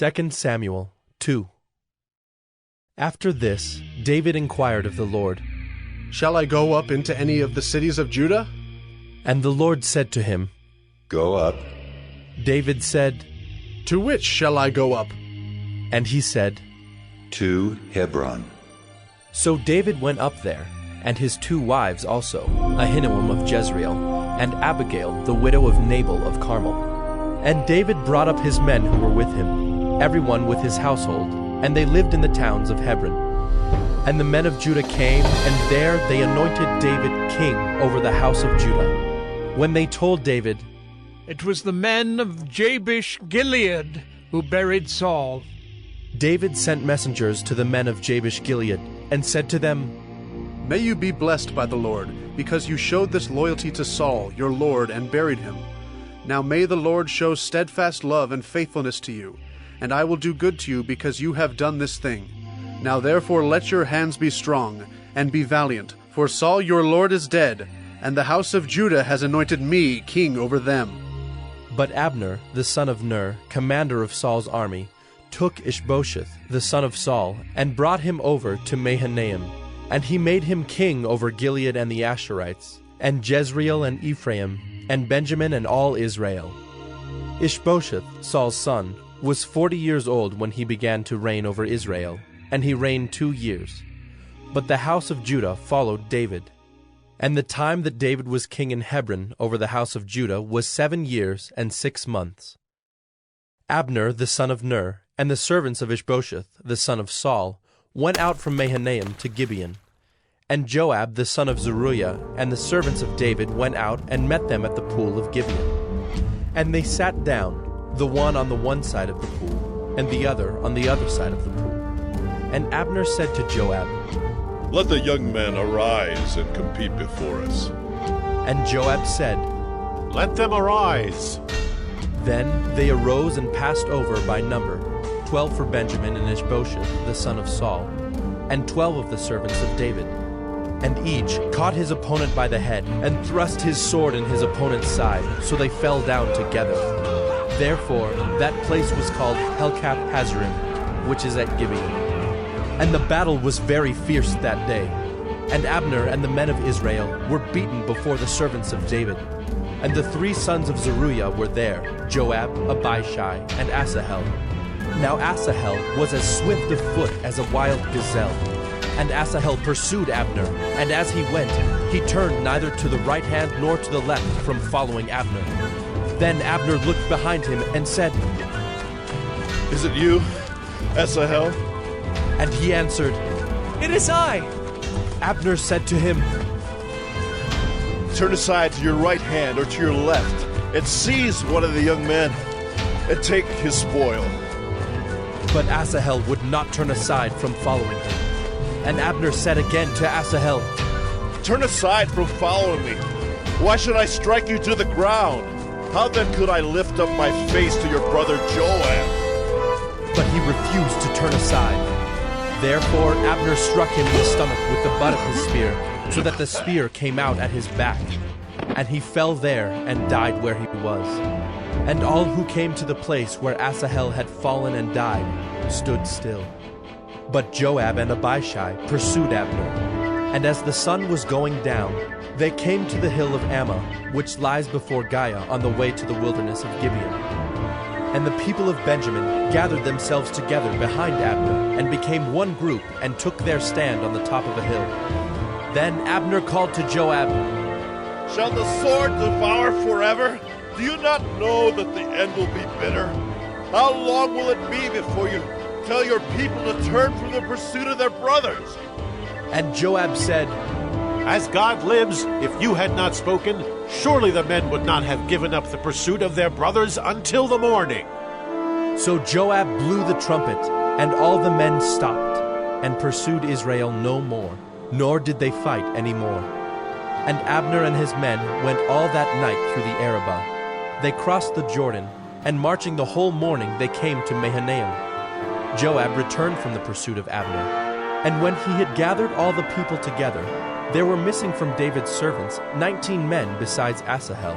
2 Samuel 2. After this, David inquired of the Lord, "Shall I go up into any of the cities of Judah?" And the Lord said to him, Go up. David said, "To which shall I go up?" And he said, To Hebron. So David went up there, and his 2 wives also, Ahinoam of Jezreel, and Abigail the widow of Nabal of Carmel. And David brought up his men who were with him, everyone with his household, and they lived in the towns of Hebron. And the men of Judah came, and there they anointed David king over the house of Judah. When they told David, "It was the men of Jabesh Gilead who buried Saul," David sent messengers to the men of Jabesh Gilead, and said to them, "May you be blessed by the Lord, because you showed this loyalty to Saul, your lord, and buried him. Now may the Lord show steadfast love and faithfulness to you, and I will do good to you because you have done this thing. Now therefore let your hands be strong, and be valiant, for Saul your lord is dead, and the house of Judah has anointed me king over them." But Abner, the son of Ner, commander of Saul's army, took Ishbosheth, the son of Saul, and brought him over to Mahanaim. And he made him king over Gilead and the Asherites, and Jezreel and Ephraim, and Benjamin and all Israel. Ishbosheth, Saul's son, was 40 years old when he began to reign over Israel, and he reigned 2 years. But the house of Judah followed David. And the time that David was king in Hebron over the house of Judah was 7 years and 6 months. Abner, the son of Ner, and the servants of Ishbosheth, the son of Saul, went out from Mahanaim to Gibeon. And Joab, the son of Zeruiah, and the servants of David went out and met them at the pool of Gibeon. And they sat down, the one on the one side of the pool, and the other on the other side of the pool. And Abner said to Joab, "Let the young men arise and compete before us." And Joab said, "Let them arise." Then they arose and passed over by number, 12 for Benjamin and Ishbosheth, the son of Saul, and 12 of the servants of David. And each caught his opponent by the head, and thrust his sword in his opponent's side, so they fell down together. Therefore that place was called Helkath Hazarim, which is at Gibeon. And the battle was very fierce that day. And Abner and the men of Israel were beaten before the servants of David. And the 3 sons of Zeruiah were there, Joab, Abishai, and Asahel. Now Asahel was as swift of foot as a wild gazelle. And Asahel pursued Abner, and as he went, he turned neither to the right hand nor to the left from following Abner. Then Abner looked behind him and said, "Is it you, Asahel?" And he answered, "It is I." Abner said to him, Turn aside to your right hand or to your left, and seize one of the young men, and take his spoil. But Asahel would not turn aside from following him. And Abner said again to Asahel, Turn aside from following me. Why should I strike you to the ground? How then could I lift up my face to your brother Joab? But he refused to turn aside. Therefore Abner struck him in the stomach with the butt of his spear, so that the spear came out at his back. And he fell there and died where he was. And all who came to the place where Asahel had fallen and died stood still. But Joab and Abishai pursued Abner. And as the sun was going down, they came to the hill of Ammah, which lies before Giah on the way to the wilderness of Gibeon. And the people of Benjamin gathered themselves together behind Abner, and became one group, and took their stand on the top of a hill. Then Abner called to Joab, Shall the sword devour forever? Do you not know that the end will be bitter? How long will it be before you tell your people to turn from the pursuit of their brothers? And Joab said, As God lives, if you had not spoken, surely the men would not have given up the pursuit of their brothers until the morning. So Joab blew the trumpet, and all the men stopped, and pursued Israel no more, nor did they fight any more. And Abner and his men went all that night through the Arabah. They crossed the Jordan, and marching the whole morning they came to Mahanaim. Joab returned from the pursuit of Abner. And when he had gathered all the people together, there were missing from David's servants 19 men besides Asahel.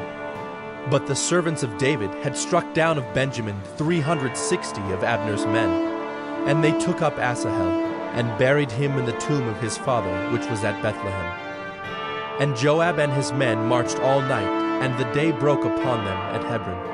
But the servants of David had struck down of Benjamin 360 of Abner's men. And they took up Asahel, and buried him in the tomb of his father, which was at Bethlehem. And Joab and his men marched all night, and the day broke upon them at Hebron.